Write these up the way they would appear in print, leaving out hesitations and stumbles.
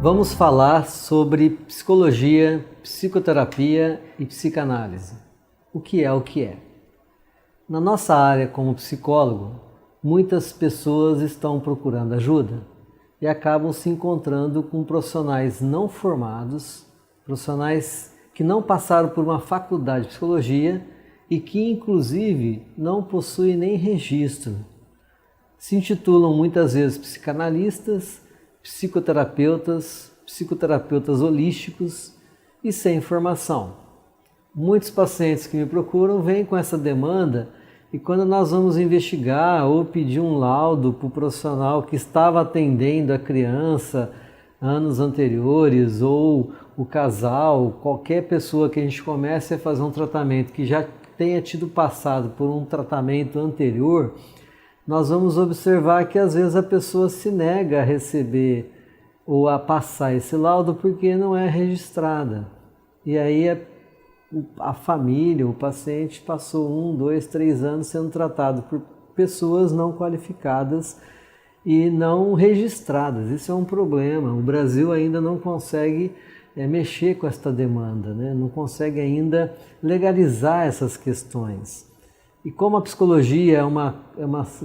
Vamos falar sobre psicologia, psicoterapia e psicanálise. O que é? Na nossa área como psicólogo, muitas pessoas estão procurando ajuda e acabam se encontrando com profissionais não formados, profissionais que não passaram por uma faculdade de psicologia e que inclusive não possuem nem registro. Se intitulam muitas vezes psicanalistas, psicoterapeutas holísticos e sem formação. Muitos pacientes que me procuram vêm com essa demanda e quando nós vamos investigar ou pedir um laudo para o profissional que estava atendendo a criança anos anteriores ou o casal, qualquer pessoa que a gente comece a fazer um tratamento que já tenha tido passado por um tratamento anterior, nós vamos observar que às vezes a pessoa se nega a receber ou a passar esse laudo porque não é registrada. E aí a família, o paciente passou 1, 2, 3 anos sendo tratado por pessoas não qualificadas e não registradas. Isso é um problema. O Brasil ainda não consegue mexer com esta demanda, né? Não consegue ainda legalizar essas questões. E como a psicologia é uma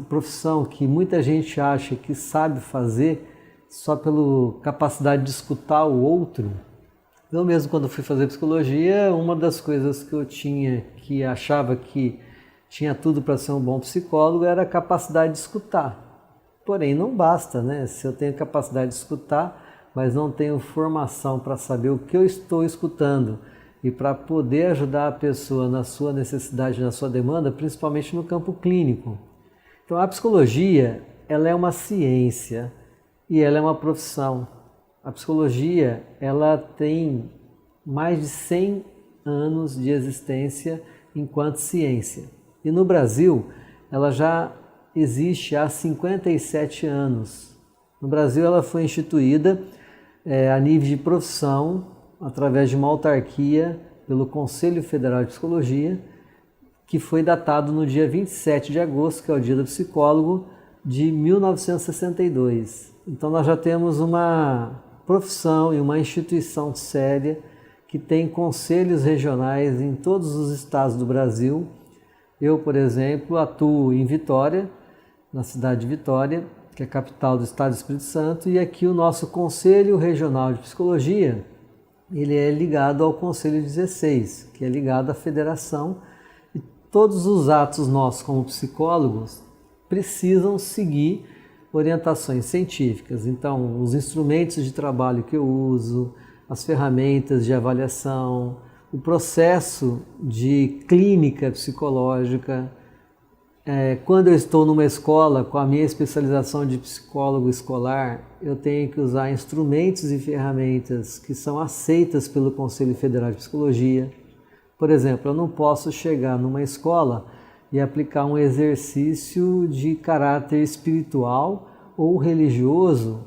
profissão que muita gente acha que sabe fazer só pela capacidade de escutar o outro, eu mesmo quando fui fazer psicologia, uma das coisas que eu tinha, que achava que tinha tudo para ser um bom psicólogo, era a capacidade de escutar. Porém, não basta, né? Se eu tenho capacidade de escutar, mas não tenho formação para saber o que eu estou escutando e para poder ajudar a pessoa na sua necessidade, na sua demanda, principalmente no campo clínico. Então, a psicologia, ela é uma ciência e ela é uma profissão. A psicologia, ela tem mais de 100 anos de existência enquanto ciência. E no Brasil, ela já existe há 57 anos. No Brasil, ela foi instituída a nível de profissão, através de uma autarquia pelo Conselho Federal de Psicologia, que foi datado no dia 27 de agosto, que é o Dia do Psicólogo, de 1962. Então nós já temos uma profissão e uma instituição séria que tem conselhos regionais em todos os estados do Brasil. Eu, por exemplo, atuo em Vitória, na cidade de Vitória, que é a capital do estado do Espírito Santo, e aqui o nosso Conselho Regional de Psicologia, ele é ligado ao Conselho 16, que é ligado à federação, e todos os atos nossos como psicólogos precisam seguir orientações científicas. Então, os instrumentos de trabalho que eu uso, as ferramentas de avaliação, o processo de clínica psicológica. Quando eu estou numa escola com a minha especialização de psicólogo escolar, eu tenho que usar instrumentos e ferramentas que são aceitas pelo Conselho Federal de Psicologia. Por exemplo, eu não posso chegar numa escola e aplicar um exercício de caráter espiritual ou religioso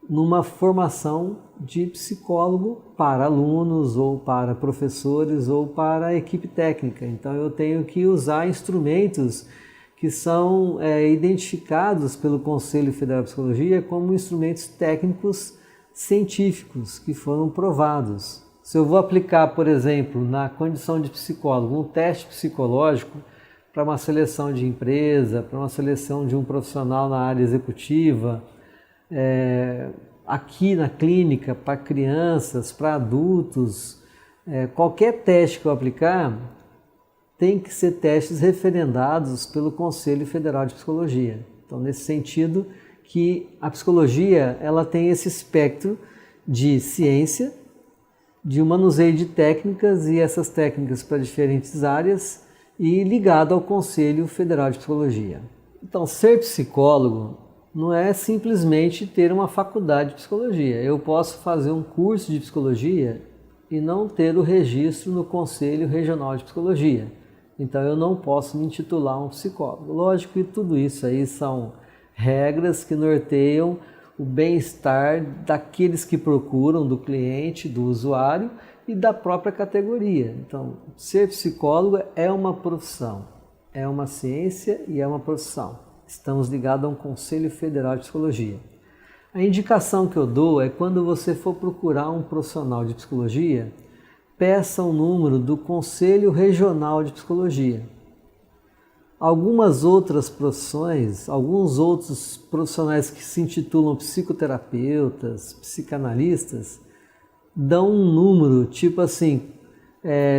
numa formação de psicólogo para alunos ou para professores ou para a equipe técnica. Então eu tenho que usar instrumentos que são identificados pelo Conselho Federal de Psicologia como instrumentos técnicos científicos que foram provados. Se eu vou aplicar, por exemplo, na condição de psicólogo, um teste psicológico para uma seleção de empresa, para uma seleção de um profissional na área executiva, aqui na clínica, para crianças, para adultos, qualquer teste que eu aplicar tem que ser testes referendados pelo Conselho Federal de Psicologia. Então, nesse sentido que a psicologia ela tem esse espectro de ciência, de um manuseio de técnicas e essas técnicas para diferentes áreas e ligado ao Conselho Federal de Psicologia. Então, ser psicólogo não é simplesmente ter uma faculdade de psicologia. Eu posso fazer um curso de psicologia e não ter o registro no Conselho Regional de Psicologia. Então eu não posso me intitular um psicólogo. Lógico que tudo isso aí são regras que norteiam o bem-estar daqueles que procuram, do cliente, do usuário e da própria categoria. Então, ser psicólogo é uma profissão, é uma ciência e é uma profissão. Estamos ligados a um Conselho Federal de Psicologia. A indicação que eu dou é quando você for procurar um profissional de psicologia, peça o número do Conselho Regional de Psicologia. Algumas outras profissões, alguns outros profissionais que se intitulam psicoterapeutas, psicanalistas, dão um número, tipo assim,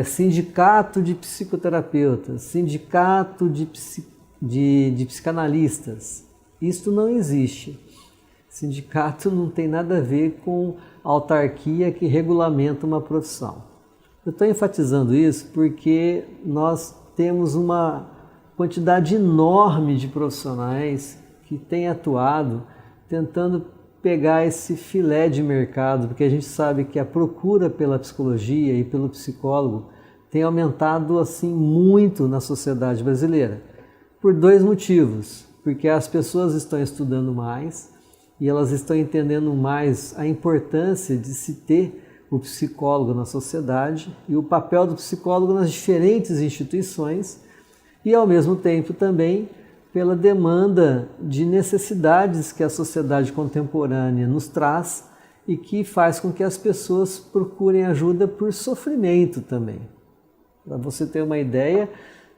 sindicato de psicoterapeutas, sindicato de psicanalistas. Isso não existe. Sindicato não tem nada a ver com autarquia que regulamenta uma profissão. Eu estou enfatizando isso porque nós temos uma quantidade enorme de profissionais que têm atuado tentando pegar esse filé de mercado, porque a gente sabe que a procura pela psicologia e pelo psicólogo tem aumentado assim muito na sociedade brasileira, por dois motivos. Porque as pessoas estão estudando mais e elas estão entendendo mais a importância de se ter o psicólogo na sociedade e o papel do psicólogo nas diferentes instituições, e ao mesmo tempo também pela demanda de necessidades que a sociedade contemporânea nos traz e que faz com que as pessoas procurem ajuda por sofrimento também. Para você ter uma ideia,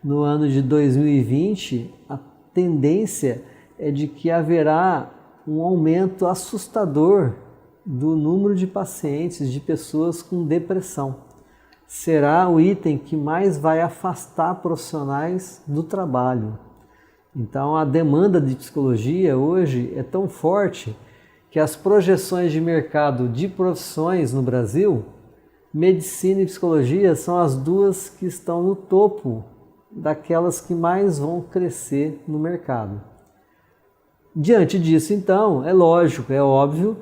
no ano de 2020, a tendência é de que haverá um aumento assustador do número de pacientes, de pessoas com depressão. Será o item que mais vai afastar profissionais do trabalho. Então, a demanda de psicologia hoje é tão forte que as projeções de mercado de profissões no Brasil, medicina e psicologia são as duas que estão no topo daquelas que mais vão crescer no mercado. Diante disso, então, é lógico, é óbvio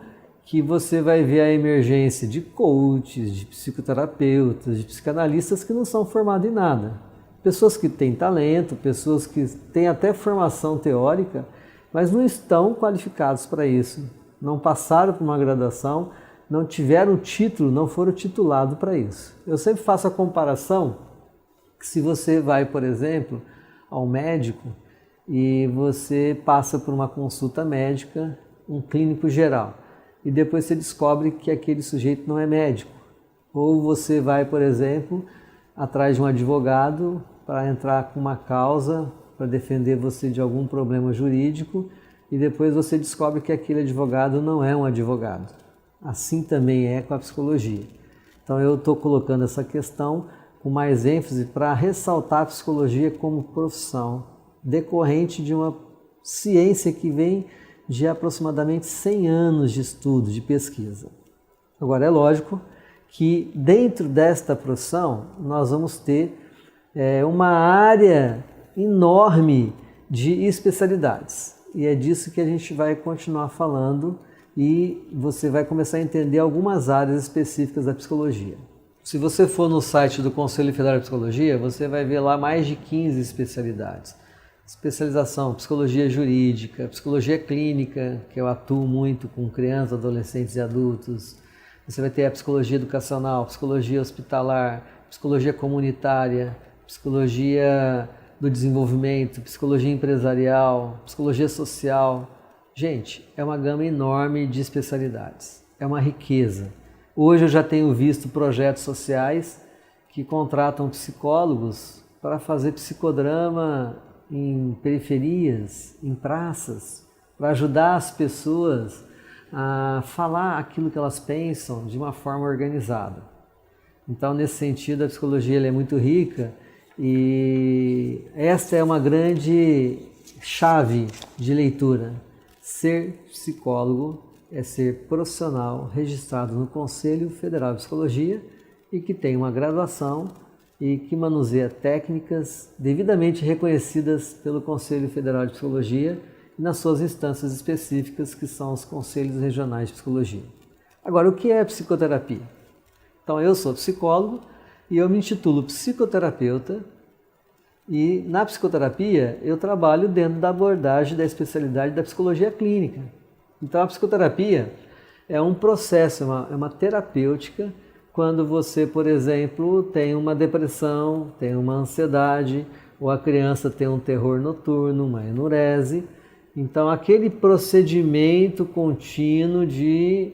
que você vai ver a emergência de coaches, de psicoterapeutas, de psicanalistas que não são formados em nada. Pessoas que têm talento, pessoas que têm até formação teórica, mas não estão qualificados para isso. Não passaram por uma graduação, não tiveram título, não foram titulados para isso. Eu sempre faço a comparação que se você vai, por exemplo, ao médico e você passa por uma consulta médica, um clínico geral, e depois você descobre que aquele sujeito não é médico. Ou você vai, por exemplo, atrás de um advogado para entrar com uma causa para defender você de algum problema jurídico e depois você descobre que aquele advogado não é um advogado. Assim também é com a psicologia. Então eu estou colocando essa questão com mais ênfase para ressaltar a psicologia como profissão decorrente de uma ciência que vem de aproximadamente 100 anos de estudo, de pesquisa. Agora, é lógico que dentro desta profissão nós vamos ter uma área enorme de especialidades. E é disso que a gente vai continuar falando e você vai começar a entender algumas áreas específicas da psicologia. Se você for no site do Conselho Federal de Psicologia, você vai ver lá mais de 15 especialidades. Especialização, psicologia jurídica, psicologia clínica, que eu atuo muito com crianças, adolescentes e adultos. Você vai ter a psicologia educacional, psicologia hospitalar, psicologia comunitária, psicologia do desenvolvimento, psicologia empresarial, psicologia social. Gente, é uma gama enorme de especialidades, é uma riqueza. Hoje eu já tenho visto projetos sociais que contratam psicólogos para fazer psicodrama em periferias, em praças, para ajudar as pessoas a falar aquilo que elas pensam de uma forma organizada. Então, nesse sentido, a psicologia ela é muito rica e esta é uma grande chave de leitura. Ser psicólogo é ser profissional registrado no Conselho Federal de Psicologia e que tem uma graduação e que manuseia técnicas devidamente reconhecidas pelo Conselho Federal de Psicologia e nas suas instâncias específicas, que são os Conselhos Regionais de Psicologia. Agora, o que é psicoterapia? Então, eu sou psicólogo e eu me intitulo psicoterapeuta e na psicoterapia eu trabalho dentro da abordagem da especialidade da psicologia clínica. Então, a psicoterapia é um processo, é uma terapêutica quando você, por exemplo, tem uma depressão, tem uma ansiedade, ou a criança tem um terror noturno, uma enurese, Então, aquele procedimento contínuo de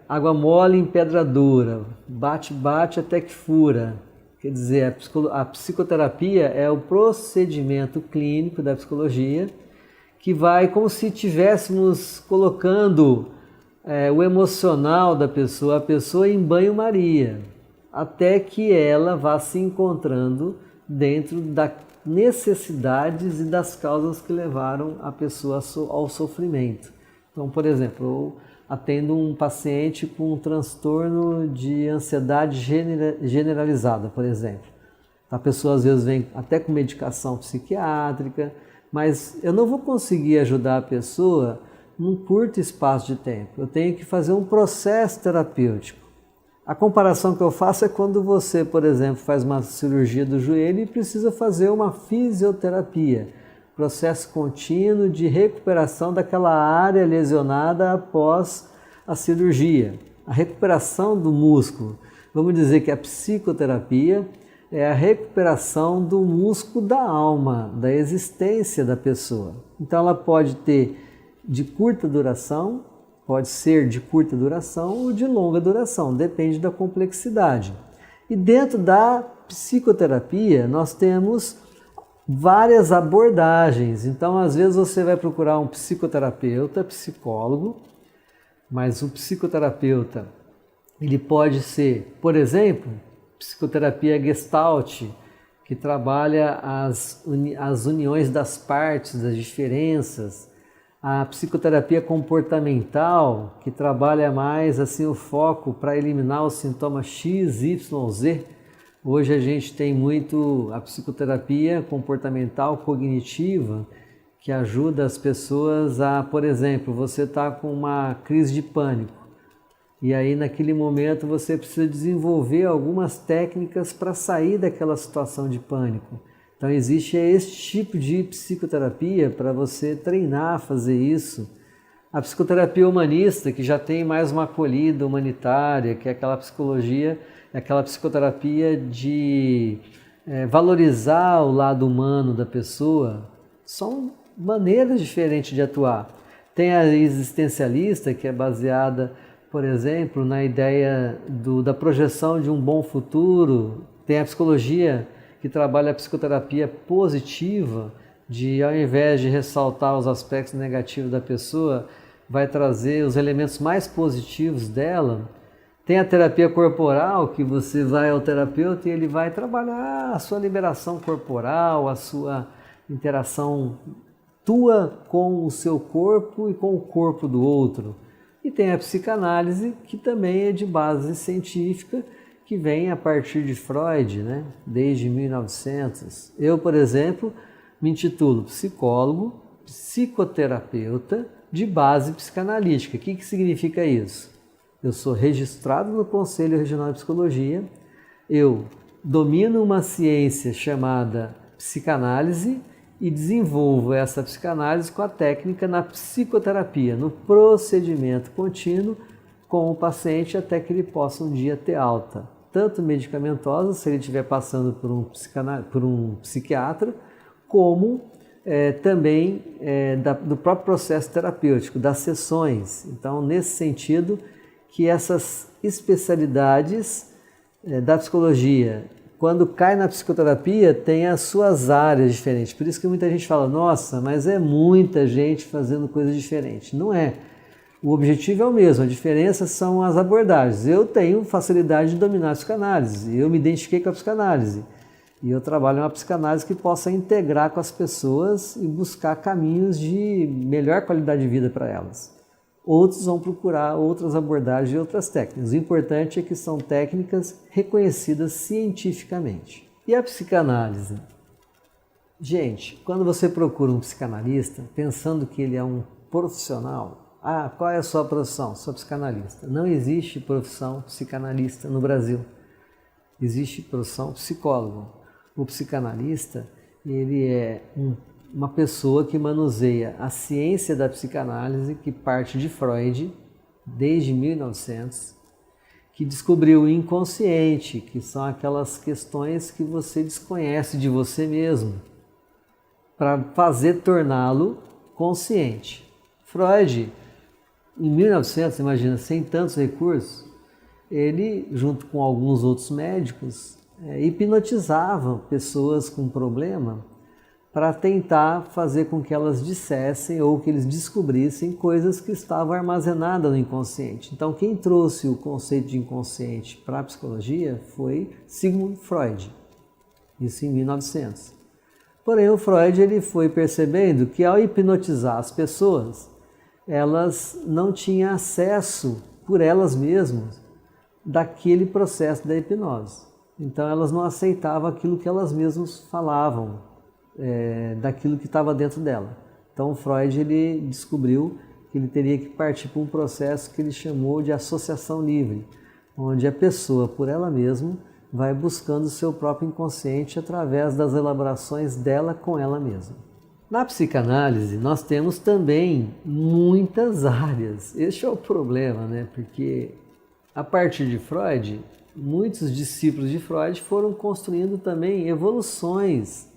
água mole em pedra dura, bate até que fura. Quer dizer, a psicoterapia é o procedimento clínico da psicologia que vai como se estivéssemos colocando o emocional da pessoa, a pessoa em banho-maria, até que ela vá se encontrando dentro das necessidades e das causas que levaram a pessoa ao sofrimento. Então, por exemplo, eu atendo um paciente com um transtorno de ansiedade generalizada, por exemplo. A pessoa às vezes vem até com medicação psiquiátrica, mas eu não vou conseguir ajudar a pessoa num curto espaço de tempo. Eu tenho que fazer um processo terapêutico. A comparação que eu faço é quando você, por exemplo, faz uma cirurgia do joelho e precisa fazer uma fisioterapia, processo contínuo de recuperação daquela área lesionada após a cirurgia. A recuperação do músculo, vamos dizer que a psicoterapia é a recuperação do músculo da alma, da existência da pessoa. Então ela pode ter de curta duração, pode ser de curta duração ou de longa duração, depende da complexidade. E dentro da psicoterapia nós temos várias abordagens. Então, às vezes você vai procurar um psicoterapeuta, psicólogo, mas o psicoterapeuta, ele pode ser, por exemplo, psicoterapia Gestalt, que trabalha as uniões das partes, das diferenças. A psicoterapia comportamental, que trabalha mais assim o foco para eliminar os sintomas X, Y, Z. Hoje a gente tem muito a psicoterapia comportamental cognitiva, que ajuda as pessoas a, por exemplo, você está com uma crise de pânico e aí naquele momento você precisa desenvolver algumas técnicas para sair daquela situação de pânico. Então existe esse tipo de psicoterapia para você treinar a fazer isso. A psicoterapia humanista, que já tem mais uma acolhida humanitária, que é aquela psicologia, aquela psicoterapia de valorizar o lado humano da pessoa, são maneiras diferentes de atuar. Tem a existencialista, que é baseada, por exemplo, na ideia da projeção de um bom futuro. Tem a psicologia que trabalha a psicoterapia positiva, de ao invés de ressaltar os aspectos negativos da pessoa, vai trazer os elementos mais positivos dela. Tem a terapia corporal, que você vai ao terapeuta e ele vai trabalhar a sua liberação corporal, a sua interação tua com o seu corpo e com o corpo do outro. E tem a psicanálise, que também é de base científica, que vem a partir de Freud, né? Desde 1900. Eu, por exemplo, me intitulo psicólogo, psicoterapeuta de base psicanalítica. O que significa isso? Eu sou registrado no Conselho Regional de Psicologia, eu domino uma ciência chamada psicanálise e desenvolvo essa psicanálise com a técnica na psicoterapia, no procedimento contínuo com o paciente até que ele possa um dia ter alta, tanto medicamentosa, se ele estiver passando por um psiquiatra, como também do próprio processo terapêutico, das sessões. Então, nesse sentido, que essas especialidades da psicologia, quando cai na psicoterapia, tem as suas áreas diferentes. Por isso que muita gente fala, nossa, mas é muita gente fazendo coisas diferentes. Não é. O objetivo é o mesmo, a diferença são as abordagens. Eu tenho facilidade de dominar a psicanálise, eu me identifiquei com a psicanálise. E eu trabalho uma psicanálise que possa integrar com as pessoas e buscar caminhos de melhor qualidade de vida para elas. Outros vão procurar outras abordagens e outras técnicas. O importante é que são técnicas reconhecidas cientificamente. E a psicanálise? Gente, quando você procura um psicanalista, pensando que ele é um profissional, qual é a sua profissão? Sou psicanalista. Não existe profissão psicanalista no Brasil. Existe profissão psicólogo. O psicanalista, ele é uma pessoa que manuseia a ciência da psicanálise, que parte de Freud, desde 1900, que descobriu o inconsciente, que são aquelas questões que você desconhece de você mesmo, para torná-lo consciente. Freud, em 1900, imagina, sem tantos recursos, ele, junto com alguns outros médicos, hipnotizavam pessoas com problema para tentar fazer com que elas dissessem ou que eles descobrissem coisas que estavam armazenadas no inconsciente. Então, quem trouxe o conceito de inconsciente para a psicologia foi Sigmund Freud, isso em 1900. Porém, o Freud ele foi percebendo que ao hipnotizar as pessoas, elas não tinham acesso por elas mesmas daquele processo da hipnose. Então, elas não aceitavam aquilo que elas mesmas falavam, daquilo que estava dentro dela. Então, Freud ele descobriu que ele teria que partir para um processo que ele chamou de associação livre, onde a pessoa, por ela mesma, vai buscando o seu próprio inconsciente através das elaborações dela com ela mesma. Na psicanálise, nós temos também muitas áreas. Este é o problema, né? Porque a partir de Freud, muitos discípulos de Freud foram construindo também evoluções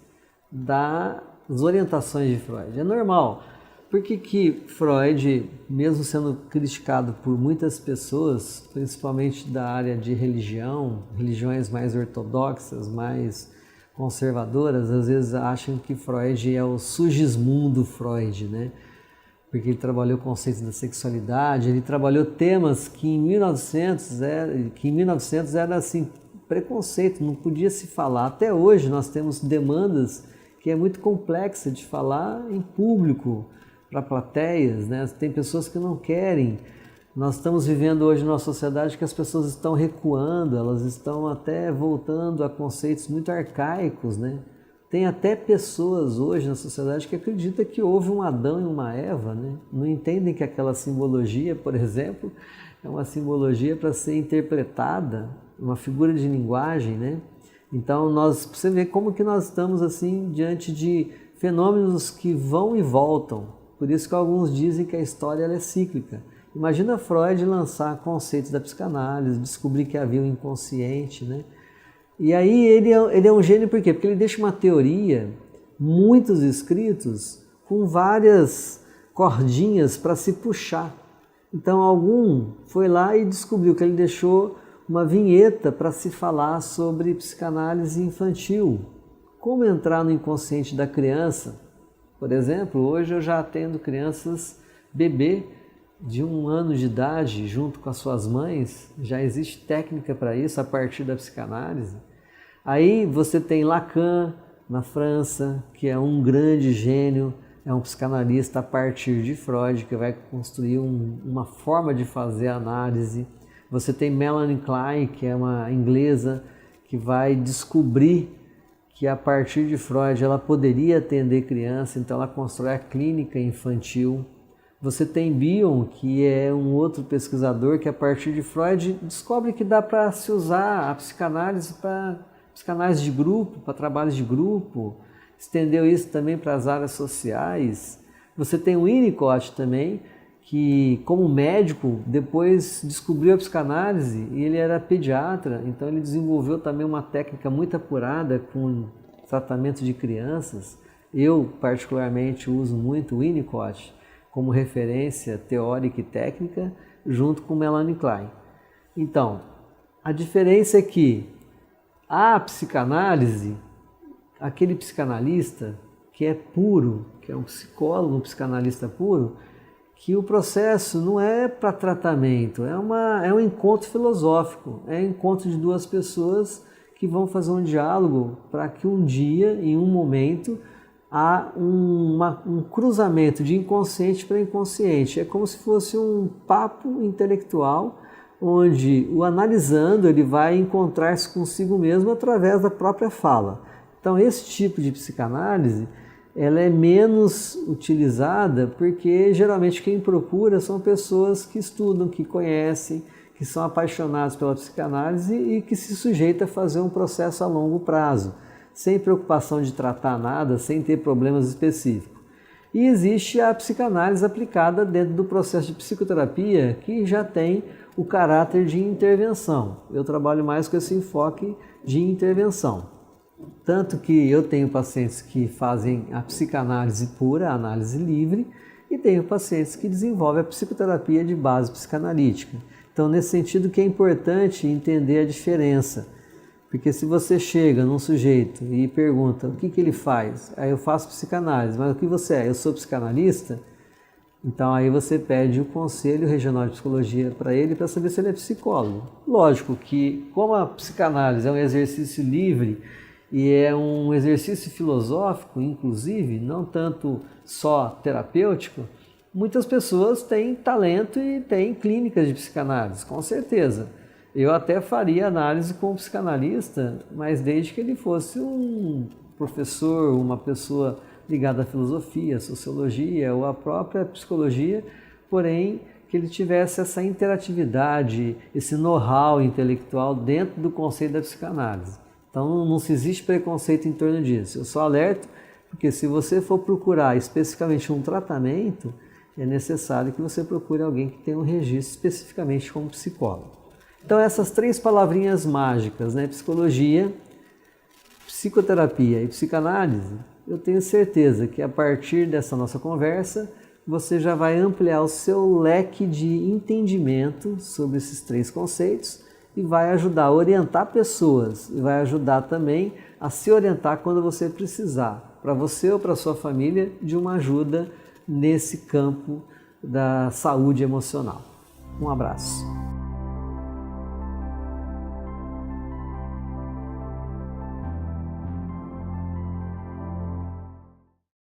das orientações de Freud. É normal. Por que Freud, mesmo sendo criticado por muitas pessoas, principalmente da área de religião, religiões mais ortodoxas, mais conservadoras, às vezes acham que Freud é o Sigismundo Freud, né? Porque ele trabalhou conceitos da sexualidade, ele trabalhou temas que em 1900 era assim, preconceito, não podia se falar. Até hoje nós temos demandas que é muito complexa de falar em público, para plateias, né? Tem pessoas que não querem. Nós estamos vivendo hoje numa sociedade que as pessoas estão recuando, elas estão até voltando a conceitos muito arcaicos, né? Tem até pessoas hoje na sociedade que acreditam que houve um Adão e uma Eva, né? Não entendem que aquela simbologia, por exemplo, é uma simbologia para ser interpretada, uma figura de linguagem, né? Então, você vê como que nós estamos assim diante de fenômenos que vão e voltam. Por isso que alguns dizem que a história ela é cíclica. Imagina Freud lançar conceitos da psicanálise, descobrir que havia um inconsciente, né? E aí ele é um gênio por quê? Porque ele deixa uma teoria, muitos escritos, com várias cordinhas para se puxar. Então algum foi lá e descobriu que ele deixou uma vinheta para se falar sobre psicanálise infantil. Como entrar no inconsciente da criança. Por exemplo, hoje eu já atendo crianças bebê de 1 ano de idade junto com as suas mães, já existe técnica para isso a partir da psicanálise. Aí você tem Lacan na França, que é um grande gênio, é um psicanalista a partir de Freud, que vai construir uma forma de fazer análise. Você tem Melanie Klein, que é uma inglesa, que vai descobrir que a partir de Freud ela poderia atender criança, então ela constrói a clínica infantil. Você tem Bion, que é um outro pesquisador que a partir de Freud descobre que dá para se usar a psicanálise para psicanálise de grupo, para trabalhos de grupo, estendeu isso também para as áreas sociais. Você tem o Winnicott também, que como médico depois descobriu a psicanálise e ele era pediatra, então ele desenvolveu também uma técnica muito apurada com tratamento de crianças. Eu particularmente uso muito o Winnicott como referência teórica e técnica junto com Melanie Klein. Então, a diferença é que a psicanálise, aquele psicanalista que é puro, que é um psicólogo, um psicanalista puro, que o processo não é para tratamento, é um encontro filosófico, é um encontro de duas pessoas que vão fazer um diálogo para que um dia, em um momento, há um cruzamento de inconsciente para inconsciente. É como se fosse um papo intelectual, onde o analisando ele vai encontrar-se consigo mesmo através da própria fala. Então esse tipo de psicanálise ela é menos utilizada porque geralmente quem procura são pessoas que estudam, que conhecem, que são apaixonados pela psicanálise e que se sujeitam a fazer um processo a longo prazo, sem preocupação de tratar nada, sem ter problemas específicos. E existe a psicanálise aplicada dentro do processo de psicoterapia, que já tem o caráter de intervenção. Eu trabalho mais com esse enfoque de intervenção. Tanto que eu tenho pacientes que fazem a psicanálise pura, a análise livre, e tenho pacientes que desenvolvem a psicoterapia de base psicanalítica. Então, nesse sentido que é importante entender a diferença. Porque se você chega num sujeito e pergunta o que ele faz, aí eu faço psicanálise, mas o que você é? Eu sou psicanalista? Então aí você pede o Conselho Regional de Psicologia para ele para saber se ele é psicólogo. Lógico que como a psicanálise é um exercício livre e é um exercício filosófico, inclusive, não tanto só terapêutico, muitas pessoas têm talento e têm clínicas de psicanálise, com certeza. Eu até faria análise com um psicanalista, mas desde que ele fosse um professor, uma pessoa ligada à filosofia, à sociologia ou à própria psicologia, porém que ele tivesse essa interatividade, esse know-how intelectual dentro do conceito da psicanálise. Então não se existe preconceito em torno disso. Eu só alerto porque se você for procurar especificamente um tratamento, é necessário que você procure alguém que tenha um registro especificamente como psicólogo. Então essas 3 palavrinhas mágicas, né? Psicologia, psicoterapia e psicanálise, eu tenho certeza que a partir dessa nossa conversa, você já vai ampliar o seu leque de entendimento sobre esses 3 conceitos e vai ajudar a orientar pessoas e vai ajudar também a se orientar quando você precisar, para você ou para sua família, de uma ajuda nesse campo da saúde emocional. Um abraço.